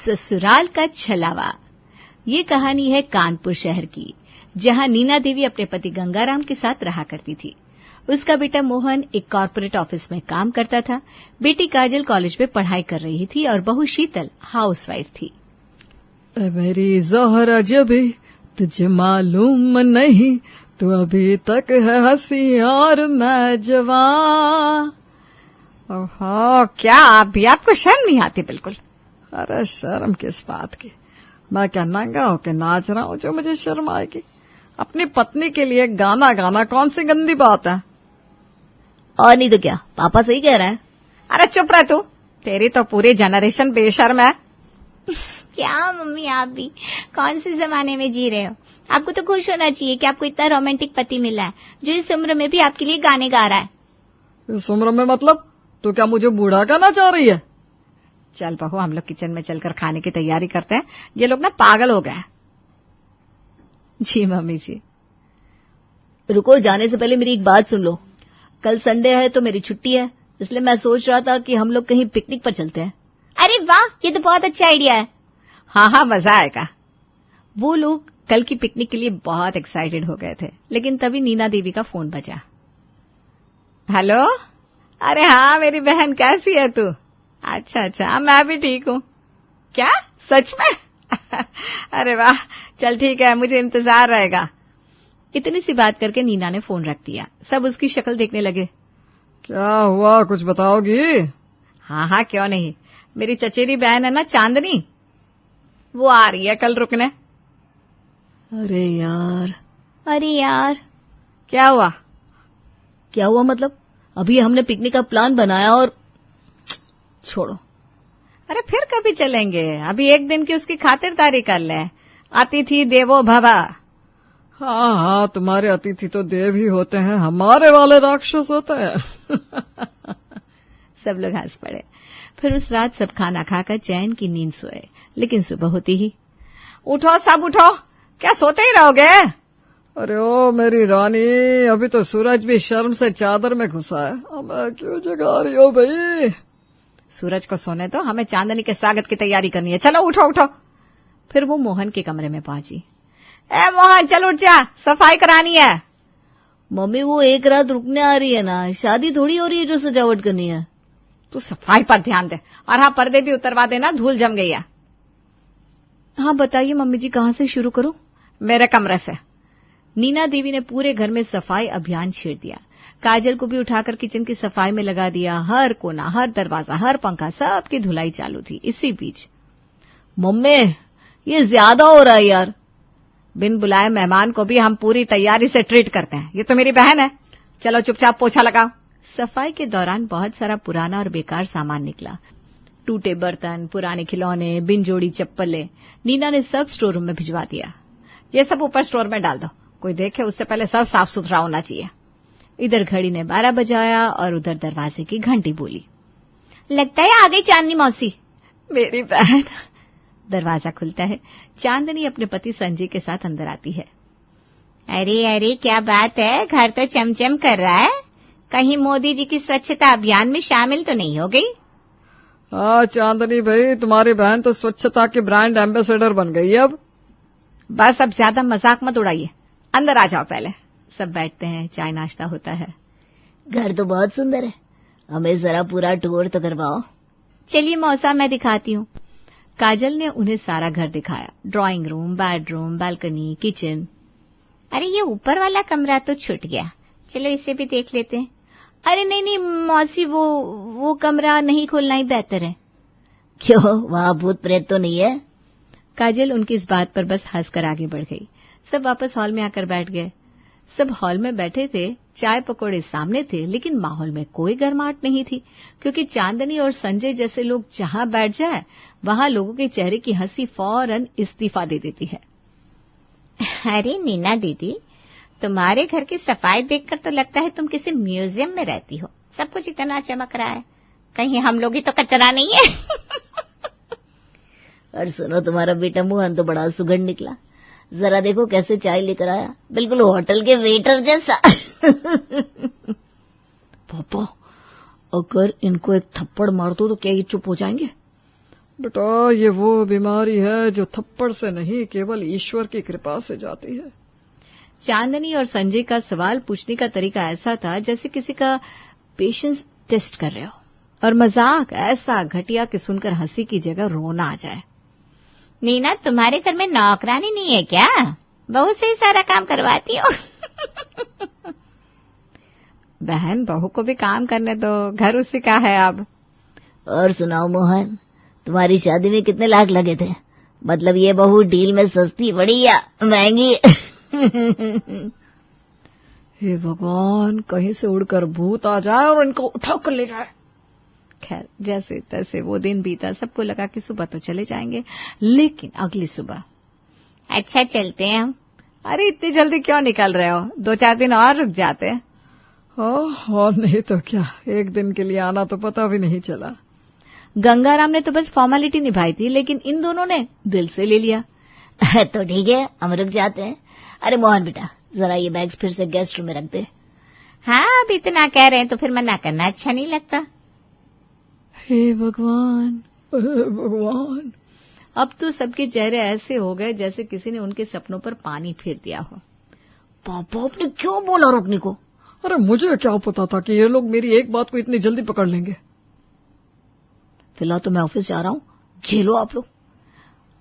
ससुराल का छलावा। ये कहानी है कानपुर शहर की, जहां नीना देवी अपने पति गंगाराम के साथ रहा करती थी। उसका बेटा मोहन एक कॉर्पोरेट ऑफिस में काम करता था, बेटी काजल कॉलेज में पढ़ाई कर रही थी और बहू शीतल हाउसवाइफ थी। मेरी ज़ोहरा जबी तुझे मालूम नहीं, तू अभी तक है हंसी और मैं जवान। ओहो, क्या अभी आपको शर्म नहीं आती बिल्कुल? अरे शर्म किस बात की, मैं क्या नंगा होके नाच रहा हूँ जो मुझे शर्म आएगी? अपनी पत्नी के लिए गाना गाना कौन सी गंदी बात है? और नहीं तो क्या, पापा सही कह रहे हैं। अरे चुप रह तू, तेरी तो पूरी जनरेशन बेशर्म है। क्या मम्मी, आप भी कौन से जमाने में जी रहे हो? आपको तो खुश होना चाहिए कि आपको इतना रोमांटिक पति मिला है जो इस उम्र में भी आपके लिए गाने गा रहा है। इस उम्र में मतलब? तो क्या मुझे बूढ़ा करना चाह रही है? चल बहू, हम लोग किचन में चलकर खाने की तैयारी करते हैं। ये लोग ना पागल हो गए। जी मम्मी जी। रुको, जाने से पहले मेरी एक बात सुन लो। कल संडे है तो मेरी छुट्टी है, इसलिए मैं सोच रहा था कि हम लोग कहीं पिकनिक पर चलते हैं। अरे वाह, ये तो बहुत अच्छा आइडिया है। हाँ, मजा आएगा। वो लोग कल की पिकनिक के लिए बहुत एक्साइटेड हो गए थे, लेकिन तभी नीना देवी का फोन बजा। हेलो। अरे हाँ मेरी बहन, कैसी है तू? अच्छा, मैं भी ठीक हूँ। क्या सच में? अरे वाह, चल ठीक है, मुझे इंतजार रहेगा। इतनी सी बात करके नीना ने फोन रख दिया। सब उसकी शक्ल देखने लगे। क्या हुआ, कुछ बताओगी? हाँ, क्यों नहीं। मेरी चचेरी बहन है ना चांदनी, वो आ रही है कल रुकने। अरे यार। क्या हुआ मतलब? अभी हमने पिकनिक का प्लान बनाया और छोड़ो। अरे फिर कभी चलेंगे, अभी एक दिन की उसकी खातिरदारी कर ले। अतिथि देवो भव। हाँ, तुम्हारे अतिथि तो देव ही होते हैं, हमारे वाले राक्षस होते हैं। सब लोग हंस पड़े। फिर उस रात सब खाना खाकर चैन की नींद सोए, लेकिन सुबह होती ही, उठो सब उठो, क्या सोते ही रहोगे? अरे ओ मेरी रानी, अभी तो सूरज भी शर्म से चादर में घुसा है, अब क्यों जगा रही हो भाई? सूरज को सोने दो, हमें चांदनी के स्वागत की तैयारी करनी है। चलो उठो। फिर वो मोहन के कमरे में पहुंची। ए मोहन, चल उठ जा, सफाई करानी है। मम्मी, वो एक रात रुकने आ रही है ना, शादी थोड़ी हो रही है जो सजावट करनी है। तू सफाई पर ध्यान दे, और हाँ पर्दे भी उतरवा देना, धूल जम गई है। हाँ बताइए मम्मी जी, कहाँ से शुरू करूं? मेरे कमरे से। नीना देवी ने पूरे घर में सफाई अभियान छेड़ दिया। काजल को भी उठाकर किचन की सफाई में लगा दिया। हर कोना, हर दरवाजा, हर पंखा, सबकी धुलाई चालू थी। इसी बीच, मम्मी ये ज्यादा हो रहा है यार। बिन बुलाए मेहमान को भी हम पूरी तैयारी से ट्रीट करते हैं, ये तो मेरी बहन है। चलो चुपचाप पोछा लगाओ। सफाई के दौरान बहुत सारा पुराना और बेकार सामान निकला। टूटे बर्तन, पुराने खिलौने, बिन जोड़ी चप्पलें। नीना ने सब स्टोर रूम में भिजवा दिया। ये सब ऊपर स्टोर में डाल दो, कोई देखे उससे पहले सब साफ सुथरा होना चाहिए। इधर घड़ी ने 12 बजाया और उधर दरवाजे की घंटी बोली। लगता है आ गई चांदनी मौसी। मेरी बहन। दरवाजा खुलता है। चांदनी अपने पति संजय के साथ अंदर आती है। अरे क्या बात है, घर तो चमचम कर रहा है। कहीं मोदी जी की स्वच्छता अभियान में शामिल तो नहीं हो गई? हाँ चांदनी भाई, तुम्हारी बहन तो स्वच्छता की ब्रांड एम्बेसडर बन गई है अब। बस अब ज्यादा मजाक मत उड़ाइए, अंदर आ जाओ पहले। सब बैठते हैं, चाय नाश्ता होता है। घर तो बहुत सुंदर है, हमें जरा पूरा टूर तो करवाओ। चलिए मौसा, मैं दिखाती हूँ। काजल ने उन्हें सारा घर दिखाया। Drawing room, bedroom, balcony, kitchen. अरे ये ऊपर वाला कमरा तो छूट गया, चलो इसे भी देख लेते हैं। अरे नहीं मौसी, वो कमरा नहीं खोलना ही बेहतर है। क्यों, वहां भूत प्रेत तो नहीं है? काजल उनकी इस बात पर बस हंसकर आगे बढ़ गई। सब वापस हॉल में आकर बैठ गए। सब हॉल में बैठे थे, चाय पकौड़े सामने थे, लेकिन माहौल में कोई गर्माहट नहीं थी, क्योंकि चांदनी और संजय जैसे लोग जहां बैठ जाए वहां लोगों के चेहरे की हंसी फौरन इस्तीफा दे देती है। अरे नीना दीदी, तुम्हारे घर की सफाई देखकर तो लगता है तुम किसी म्यूजियम में रहती हो। सब कुछ इतना चमक रहा है, कहीं हम लोग ही तो कचरा नहीं है। और सुनो, तुम्हारा बेटा मोहन तो बड़ा सुगढ़ निकला। जरा देखो कैसे चाय लेकर आया, बिल्कुल होटल के वेटर जैसा। पापा, अगर इनको एक थप्पड़ मार दो तो क्या ये चुप हो जाएंगे? बेटा, ये वो बीमारी है जो थप्पड़ से नहीं, केवल ईश्वर की कृपा से जाती है। चांदनी और संजय का सवाल पूछने का तरीका ऐसा था जैसे किसी का पेशेंस टेस्ट कर रहे हो, और मजाक ऐसा घटिया कि सुनकर हंसी की जगह रोना आ जाए। नीना, तुम्हारे घर में नौकरानी नहीं है क्या? बहू से ही सारा काम करवाती हो। बहन, बहू को भी काम करने दो, घर उसी का है अब। और सुनाओ मोहन, तुम्हारी शादी में कितने लाख लगे थे? मतलब ये बहू डील में सस्ती पड़ी या महंगी? हे भगवान, कहीं से उड़कर भूत आ जाए और इनको उठा कर ले जाए। खैर, जैसे तैसे वो दिन बीता। सबको लगा कि सुबह तो चले जाएंगे, लेकिन अगली सुबह। अच्छा, चलते हैं हम। अरे इतनी जल्दी क्यों निकल रहे हो? 2-4 दिन और रुक जाते। और नहीं तो क्या, एक दिन के लिए आना तो पता भी नहीं चला। गंगाराम ने तो बस फॉर्मेलिटी निभाई थी, लेकिन इन दोनों ने दिल से ले लिया। तो ठीक है, हम रुक जाते हैं। अरे मोहन बेटा, जरा ये बैग्स फिर से गेस्ट रूम में रख दे। हाँ, अब इतना कह रहे हैं तो फिर मना करना अच्छा नहीं लगता। हे भगवान, हे भगवान। अब तो सबके चेहरे ऐसे हो गए जैसे किसी ने उनके सपनों पर पानी फेर दिया हो। पापा, आपने क्यों बोला रोकने को? अरे मुझे क्या पता था कि ये लोग मेरी एक बात को इतनी जल्दी पकड़ लेंगे। फिलहाल तो मैं ऑफिस जा रहा हूँ, झेलो आप लोग।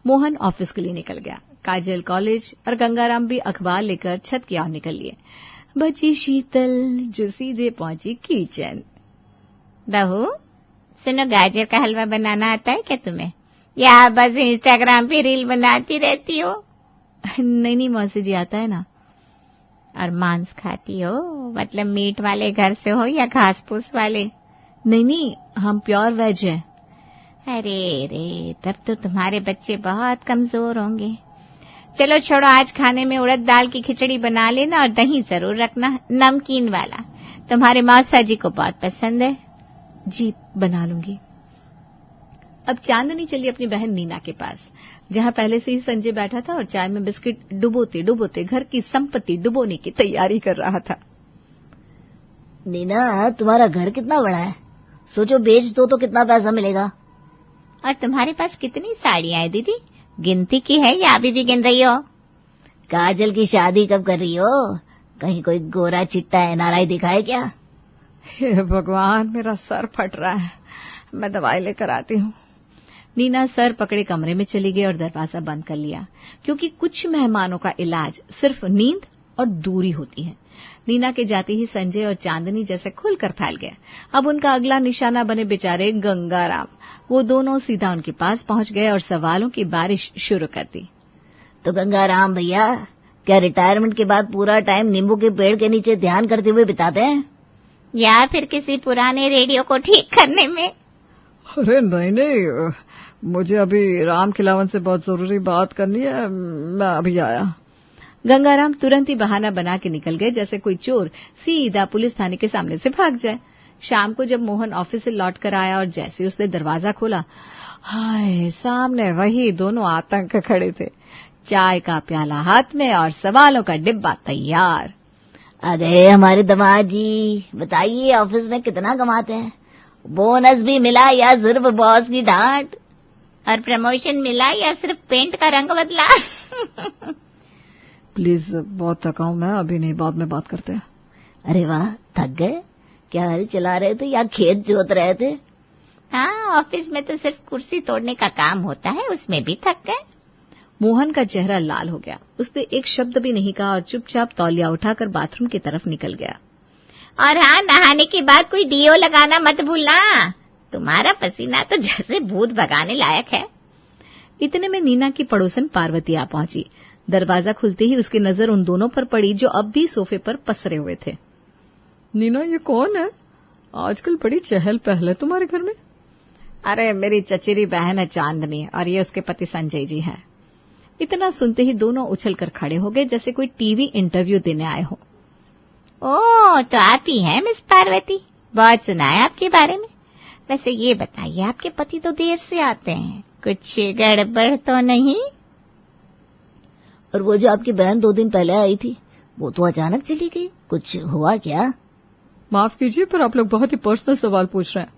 मोहन ऑफिस के लिए निकल गया, काजल कॉलेज, और गंगाराम भी अखबार लेकर छत की ओर निकल लिए। बची शीतल जो सीधे पहुंची किचन। बहू, सुनो, गाजर का हलवा बनाना आता है क्या तुम्हें, या बस इंस्टाग्राम पे रील बनाती रहती हो? नहीं मौसी जी, आता है ना। और मांस खाती हो? मतलब मीट वाले घर से हो या घास फूस वाले? नहीं, हम प्योर वेज है। अरे रे, तब तो तुम्हारे बच्चे बहुत कमजोर होंगे। चलो छोड़ो, आज खाने में उड़द दाल की खिचड़ी बना लेना और दही जरूर रखना, नमकीन वाला। तुम्हारे मौसा जी को बहुत पसंद है। जी, बना लूंगी। अब चांदनी चली अपनी बहन नीना के पास, जहां पहले से ही संजय बैठा था और चाय में बिस्किट डुबोते डुबोते घर की संपत्ति डुबोने की तैयारी कर रहा था। नीना, तुम्हारा घर कितना बड़ा है? सोचो बेच दो तो कितना पैसा मिलेगा। और तुम्हारे पास कितनी साड़ियां हैं दीदी? गिनती की है या अभी भी गिन रही हो? काजल की शादी कब कर रही हो? कहीं कोई गोरा चिट्टा एनआरआई दिखाए क्या? हे भगवान, मेरा सर फट रहा है, मैं दवाई लेकर आती हूँ। नीना सर पकड़े कमरे में चली गई और दरवाजा बंद कर लिया, क्योंकि कुछ मेहमानों का इलाज सिर्फ नींद और दूरी होती है। नीना के जाते ही संजय और चांदनी जैसे खुलकर फैल गया। अब उनका अगला निशाना बने बेचारे गंगाराम। वो दोनों सीधा उनके पास पहुंच गए और सवालों की बारिश शुरू कर दी। तो गंगाराम भैया, क्या रिटायरमेंट के बाद पूरा टाइम नींबू के पेड़ के नीचे ध्यान करते हुए बिताते हैं, या फिर किसी पुराने रेडियो को ठीक करने में? अरे नहीं, मुझे अभी राम खिलावन से बहुत जरूरी बात करनी है, मैं अभी आया। गंगाराम तुरंत ही बहाना बना के निकल गए, जैसे कोई चोर सीधा पुलिस थाने के सामने से भाग जाए। शाम को जब मोहन ऑफिस से लौट कर आया और जैसे उसने दरवाजा खोला, हाय, सामने वही दोनों आतंक खड़े थे, चाय का प्याला हाथ में और सवालों का डिब्बा तैयार। अरे हमारे दामाद जी, बताइए ऑफिस में कितना कमाते हैं? बोनस भी मिला या सिर्फ बॉस की डांट? और प्रमोशन मिला या सिर्फ पेंट का रंग बदला? प्लीज, बहुत थका हूं मैं, अभी नहीं, बाद में बात करते हैं। अरे वाह, थक गए? क्या गाड़ी चला रहे थे या खेत जोत रहे थे? हाँ, ऑफिस में तो सिर्फ कुर्सी तोड़ने का काम होता है, उसमें भी थक गए। मोहन का चेहरा लाल हो गया। उसने एक शब्द भी नहीं कहा और चुपचाप तौलिया उठाकर बाथरूम की तरफ निकल गया। और हाँ, नहाने के बाद कोई डीओ लगाना मत भूलना, तुम्हारा पसीना तो जैसे भूत भगाने लायक है। इतने में नीना की पड़ोसन पार्वती आ पहुंची। दरवाजा खुलते ही उसकी नजर उन दोनों पर पड़ी जो अब भी सोफे पर पसरे हुए थे। नीना, ये कौन है? आजकल बड़ी चहल पहल है तुम्हारे घर में। अरे मेरी चचेरी बहन है चांदनी, और ये उसके पति संजय जी हैं। इतना सुनते ही दोनों उछलकर खड़े हो गए, जैसे कोई टीवी इंटरव्यू देने आए हो। ओह, तो आप ही हैं मिस पार्वती, बहुत सुना है आपके बारे में। वैसे ये बताइए, आपके पति तो देर से आते हैं, कुछ गड़बड़ तो नहीं? और वो जो आपकी बहन 2 दिन पहले आई थी, वो तो अचानक चली गई, कुछ हुआ क्या? माफ कीजिए, पर आप लोग बहुत ही पर्सनल सवाल पूछ रहे हैं।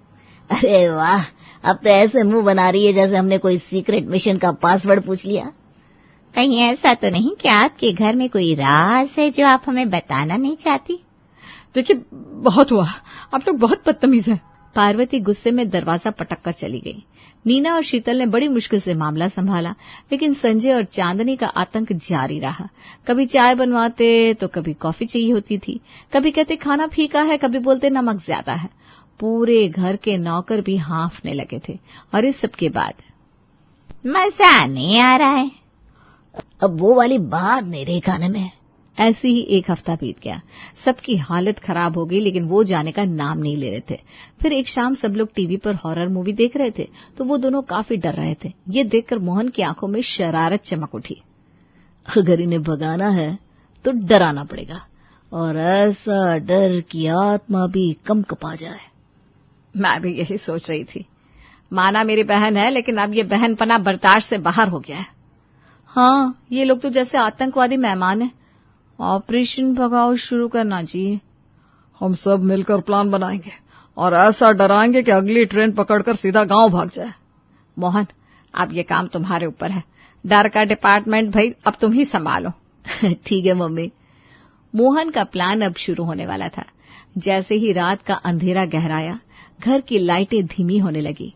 अरे वाह, अब तो ऐसे मुंह बना रही है जैसे हमने कोई सीक्रेट मिशन का पासवर्ड पूछ लिया। कहीं ऐसा तो नहीं कि आपके घर में कोई राज है जो आप हमें बताना नहीं चाहती? देखिए, बहुत हुआ, आप लोग बहुत बदतमीज हैं। पार्वती गुस्से में दरवाजा पटक कर चली गई। नीना और शीतल ने बड़ी मुश्किल से मामला संभाला, लेकिन संजय और चांदनी का आतंक जारी रहा। कभी चाय बनवाते तो कभी कॉफी चाहिए होती थी, कभी कहते खाना फीका है, कभी बोलते नमक ज्यादा है। पूरे घर के नौकर भी हाँफने लगे थे। और इस सब के बाद मजा नहीं आ रहा है। अब वो वाली बात नहीं रही खाने में। ऐसे ही एक हफ्ता बीत गया। सबकी हालत खराब हो गई, लेकिन वो जाने का नाम नहीं ले रहे थे। फिर एक शाम सब लोग टीवी पर हॉरर मूवी देख रहे थे तो वो दोनों काफी डर रहे थे। ये देखकर मोहन की आंखों में शरारत चमक उठी। अगर इन्हें भगाना है तो डराना पड़ेगा, और ऐसा डर कि आत्मा भी कम कपा जाए। मैं भी यही सोच रही थी। माना मेरी बहन है, लेकिन अब ये बहनपना बर्दाश्त से बाहर हो गया है। हाँ, ये लोग तो जैसे आतंकवादी मेहमान हैं। ऑपरेशन भगाओ शुरू करना चाहिए। हम सब मिलकर प्लान बनाएंगे और ऐसा डराएंगे कि अगली ट्रेन पकड़कर सीधा गांव भाग जाए। मोहन, अब ये काम तुम्हारे ऊपर है। डर का डिपार्टमेंट भाई अब तुम ही संभालो। ठीक है मम्मी। मोहन का प्लान अब शुरू होने वाला था। जैसे ही रात का अंधेरा गहराया, घर की लाइटें धीमी होने लगी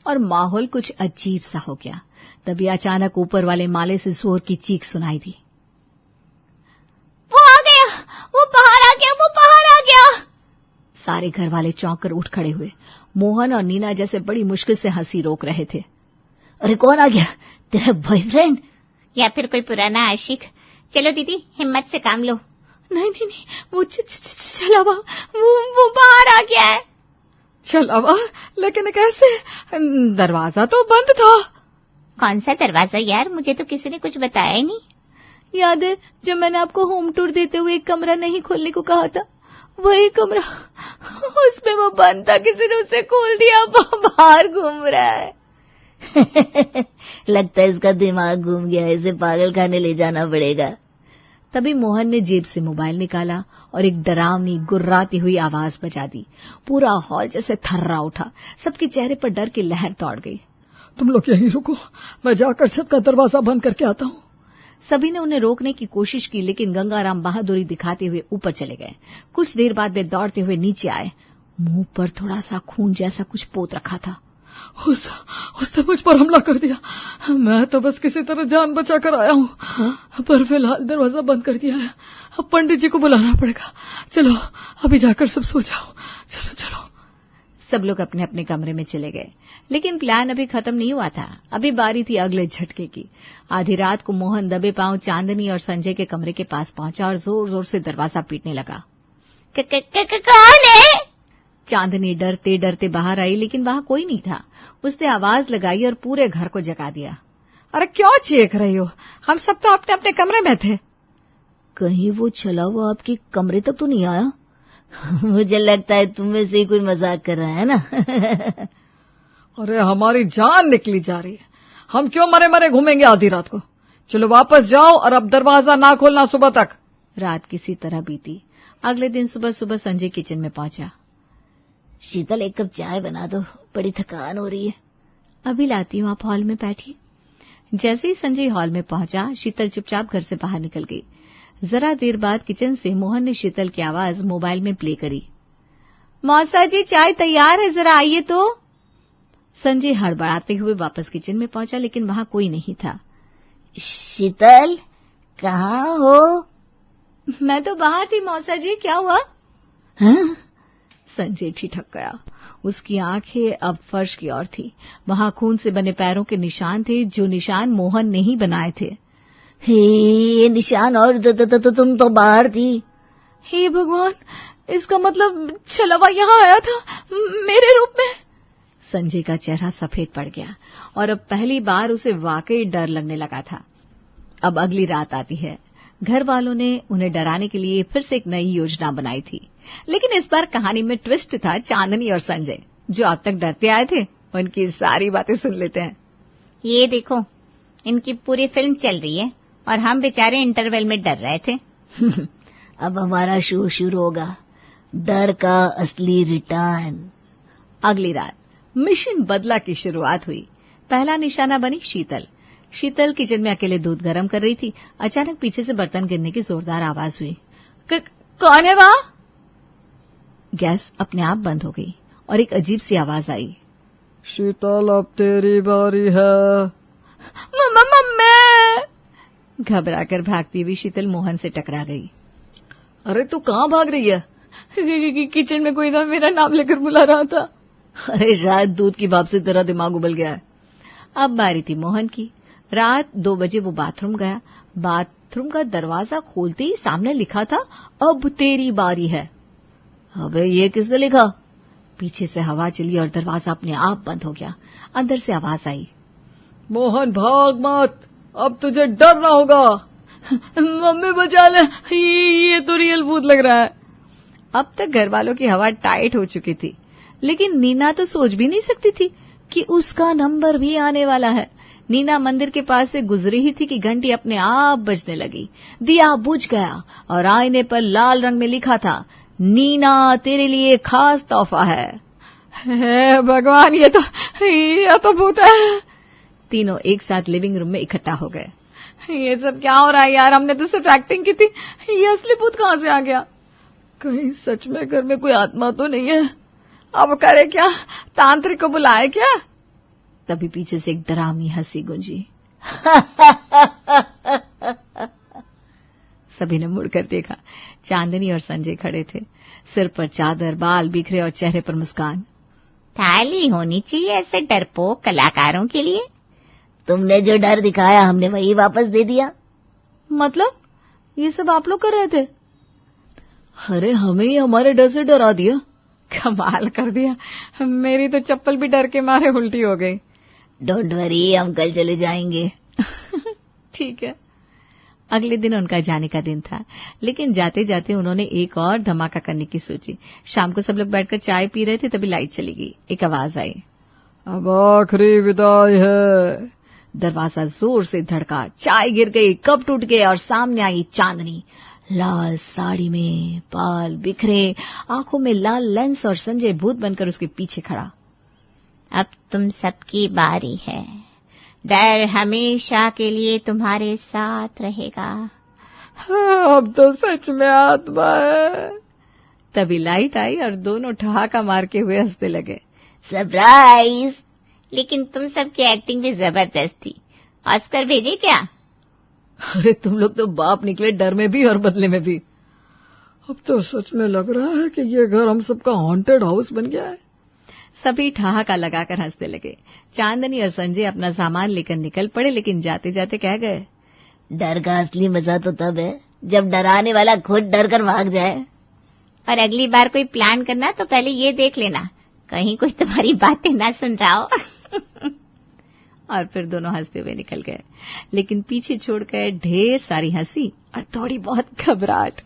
और माहौल कुछ अजीब सा हो गया। तभी अचानक ऊपर वाले माले से जोर की चीख सुनाई दी। वो आ गया, वो बाहर आ गया, वो बाहर आ गया। सारे घर वाले चौंक कर उठ खड़े हुए। मोहन और नीना जैसे बड़ी मुश्किल से हंसी रोक रहे थे। अरे कौन आ गया? तेरा बॉयफ्रेंड या फिर कोई पुराना आशिक? चलो दीदी, हिम्मत से काम लो। नहीं नहीं नहीं, वो छलावा, वो बाहर आ गया है। छलावा? लेकिन कैसे? दरवाजा तो बंद था। कौन सा दरवाजा यार? मुझे तो किसी ने कुछ बताया ही नहीं। याद है जब मैंने आपको होम टूर देते हुए एक कमरा नहीं खोलने को कहा था? वही कमरा, उसमें वो बंद था, किसी ने उसे खोल दिया, बाहर घूम रहा है। लगता है इसका दिमाग घूम गया, इसे पागल खाने ले जाना पड़ेगा। तभी मोहन ने जेब से मोबाइल निकाला और एक डरावनी गुर्राती हुई आवाज बजा दी। पूरा हॉल जैसे थर्रा उठा। सबके चेहरे पर डर की लहर दौड़ गई। तुम लोग यहीं रुको, मैं जाकर छत का दरवाजा बंद करके आता हूँ। सभी ने उन्हें रोकने की कोशिश की, लेकिन गंगाराम बहादुरी दिखाते हुए ऊपर चले गए। कुछ देर बाद वे दौड़ते हुए नीचे आए। मुंह पर थोड़ा सा खून जैसा कुछ पोत रखा था। उसने मुझ पर हमला कर दिया। मैं तो बस किसी तरह जान बचा कर आया हूँ, पर फिलहाल दरवाजा बंद कर दिया है। अब पंडित जी को बुलाना पड़ेगा। चलो अभी जाकर सब सो जाओ। चलो चलो। सब लोग अपने अपने कमरे में चले गए, लेकिन प्लान अभी खत्म नहीं हुआ था। अभी बारी थी अगले झटके की। आधी रात को मोहन दबे पांव चांदनी और संजय के कमरे के पास पहुंचा और जोर जोर से दरवाजा पीटने लगा। कौन है? चांदनी डरते डरते बाहर आई, लेकिन वहां कोई नहीं था। उसने आवाज लगाई और पूरे घर को जगा दिया। अरे क्यों चीख रही हो? हम सब तो अपने अपने कमरे में थे। कहीं वो छला हुआ आपके कमरे तक तो नहीं आया? मुझे लगता है तुम में से ही कोई मजाक कर रहा है ना। अरे हमारी जान निकली जा रही है, हम क्यों मरे मरे घूमेंगे आधी रात को? चलो वापस जाओ और अब दरवाजा ना खोलना सुबह तक। रात किसी तरह बीती। अगले दिन सुबह सुबह संजय किचन में पहुंचा। शीतल, एक कप चाय बना दो, बड़ी थकान हो रही है। अभी लाती हूँ, आप हॉल में बैठिए। जैसे ही संजय हॉल में पहुंचा, शीतल चुपचाप घर से बाहर निकल गई। जरा देर बाद किचन से मोहन ने शीतल की आवाज मोबाइल में प्ले करी। मौसा जी, चाय तैयार है, जरा आइए तो। संजय हड़बड़ाते हुए वापस किचन में पहुंचा, लेकिन वहां कोई नहीं था। शीतल, कहाँ हो? मैं तो बाहर थी मौसा जी, क्या हुआ? हाँ? संजय ठिठक गया। उसकी आंखें अब फर्श की ओर थी। वहां खून से बने पैरों के निशान थे, जो निशान मोहन ने ही बनाए थे। हे निशान, और तुम तो बाहर थी। हे भगवान, इसका मतलब छलवा यहाँ आया था मेरे रूप में। संजय का चेहरा सफेद पड़ गया और अब पहली बार उसे वाकई डर लगने लगा था। अब अगली रात आती है। घर वालों ने उन्हें डराने के लिए फिर से एक नई योजना बनाई थी, लेकिन इस बार कहानी में ट्विस्ट था चांदनी और संजय, जो अब तक डरते आए थे। उनकी सारी बातें सुन लेते हैं। ये देखो, इनकी पूरी फिल्म चल रही है और हम बेचारे इंटरवल में डर रहे थे। अब हमारा शो शुरू होगा, डर का असली रिटर्न। अगली रात मिशन बदला की शुरुआत हुई। पहला निशाना बनी शीतल। शीतल किचन में अकेले दूध गर्म कर रही थी। अचानक पीछे से बर्तन गिरने की जोरदार आवाज हुई। कौन है वहां? गैस अपने आप बंद हो गई और एक अजीब सी आवाज आई। शीतल, अब तेरी बारी है। मैं घबराकर भागती हुई शीतल मोहन से टकरा गई। अरे तू कहाँ भाग रही है? किचन में कोई मेरा नाम लेकर बुला रहा था। अरे शायद दूध की भाप से तेरा दिमाग उबल गया है। अब बारी थी मोहन की। रात 2 बजे वो बाथरूम गया। बाथरूम का दरवाजा खोलते ही सामने लिखा था, अब तेरी बारी है। अबे ये किसने लिखा? पीछे से हवा चली और दरवाजा अपने आप बंद हो गया। अंदर से आवाज आई, मोहन भाग मत, अब तुझे डरना होगा। मम्मी बचा ले, ये तो रियल भूत लग रहा है। अब तक घर वालों की हवा टाइट हो चुकी थी, लेकिन नीना तो सोच भी नहीं सकती थी कि उसका नंबर भी आने वाला है। नीना मंदिर के पास से गुजरी ही थी कि घंटी अपने आप बजने लगी। दिया बुझ गया और आईने पर लाल रंग में लिखा था, नीना तेरे लिए खास तोहफा है। हे भगवान, ये तो भूत है। तीनों एक साथ लिविंग रूम में इकट्ठा हो गए। ये सब क्या हो रहा है यार? हमने तो सिर्फ एक्टिंग की थी, ये असली भूत कहाँ से आ गया? कहीं सच में घर में कोई आत्मा तो नहीं है? अब करे क्या? तांत्रिक को बुलाए क्या? तभी पीछे से एक डरावनी हंसी गूंजी। सभी ने मुड़कर देखा। चांदनी और संजय खड़े थे, सिर पर चादर, बाल बिखरे और चेहरे पर मुस्कान। थाली होनी चाहिए ऐसे डरपोक कलाकारों के लिए। तुमने जो डर दिखाया हमने वही वापस दे दिया। मतलब ये सब आप लोग कर रहे थे? अरे हमें ही हमारे डर से डरा दिया। कमाल कर दिया, मेरी तो चप्पल भी डर के मारे उल्टी हो गई। डोंट वरी, हम कल चले जाएंगे। ठीक है। अगले दिन उनका जाने का दिन था, लेकिन जाते जाते उन्होंने एक और धमाका करने की सोची। शाम को सब लोग बैठकर चाय पी रहे थे, तभी लाइट चली गई। एक आवाज आई, अब आखिरी विदाई है। दरवाजा जोर से धड़का, चाय गिर गई, कप टूट गए और सामने आई चांदनी, लाल साड़ी में, बाल बिखरे, आंखों में लाल लेंस और संजय भूत बनकर उसके पीछे खड़ा। अब तुम सबकी बारी है। डर हमेशा के लिए तुम्हारे साथ रहेगा। अब तो सच में आत्मा है। तभी लाइट आई और दोनों ठहाका मार के हुए हंसने लगे। सरप्राइज! लेकिन तुम सबकी एक्टिंग भी जबरदस्त थी। ऑस्कर भेजे क्या? अरे तुम लोग तो बाप निकले, डर में भी और बदले में भी। अब तो सच में लग रहा है कि ये घर हम सबका हॉन्टेड हाउस बन गया है। सभी ठहाका लगाकर हंसने लगे। चांदनी और संजय अपना सामान लेकर निकल पड़े, लेकिन जाते जाते कह गए, डर का असली मजा तो तब है जब डराने वाला खुद डर कर भाग जाए। और अगली बार कोई प्लान करना तो पहले ये देख लेना कहीं कोई तुम्हारी बातें ना सुन रहा हो। और फिर दोनों हंसते हुए निकल गए, लेकिन पीछे छोड़ गए ढेर सारी हंसी और थोड़ी बहुत घबराहट।